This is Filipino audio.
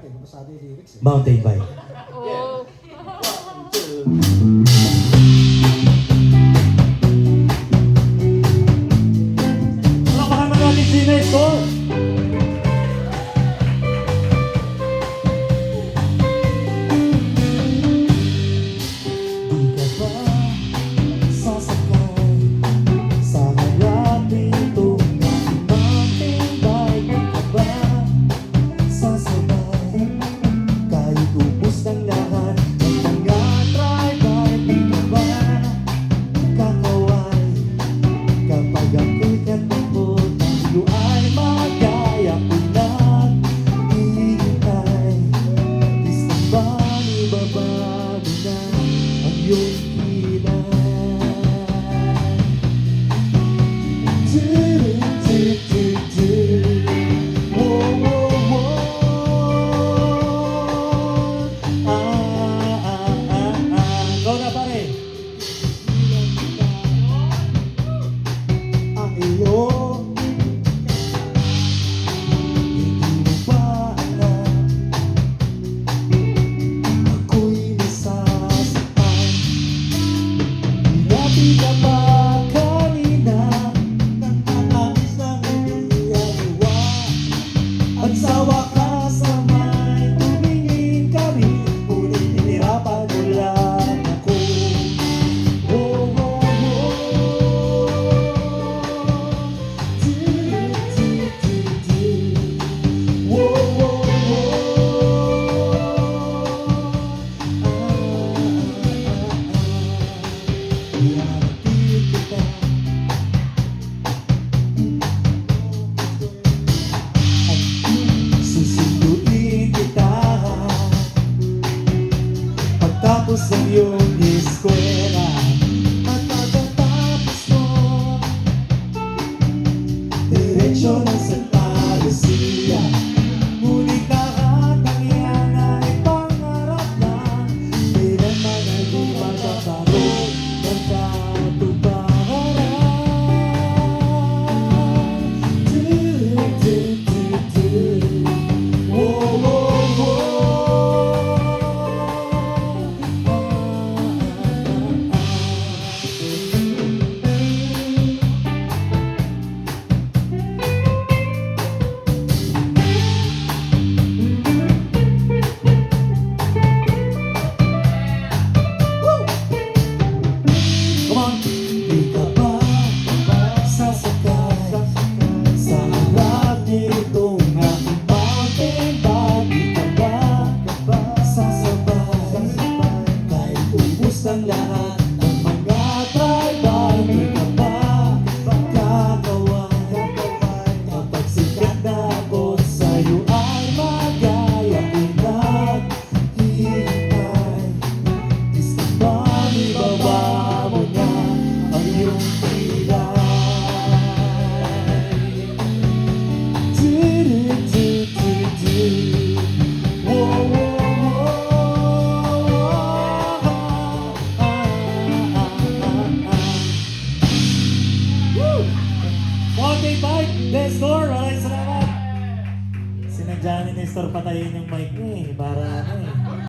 natin, nabasado yung lyrics eh. Mountain bike. Oh. Palakpakan mo natin si Nestor! Di ka ba sasakay sa harap nitong mountain bike? Di ka ba sasabay kahit ubos ng lahat ng mga driver? Di ka ba kakaway kapag ako'y katakot? Tayo ay magaya ko naghihintay. Gusto ba ibabago na ang iyong kilay? Wow, wow, wow. Go na pare. Ang iyong hindi mo ba alam, ako'y nasasaktan. Dati ka ba kanina nagtatamis ng hindi aliwa, at sa wakas naman tumingin ka rin, ngunit hinirapan mo lang ako. Oh, oh, oh. Whoa, whoa, susunduin kita pagtapos ng iyong eskwela, at pagkatapos mo diretsyo ng Santa Lucia. Ngunit lahat ng iyan ay pangarap lang, kailanman ay di magkakaroon ng katuparan. Wow, wow, Come on! Di ka ba sasakay sa harap nitong aking mountain bike? Di ka ba sasabay kahit ubos ng lahat ng mga driver? Di ka ba kakaway kapag sikat na ako sa'yo ay magaya ko naghihintay? Gusto ba ibaba mo na ang iyong kilay? Wow, wow, Mountain bike, Nestor, maraming salamat. Sinadya ni Nestor patayin yung mic niya eh, para ano eh.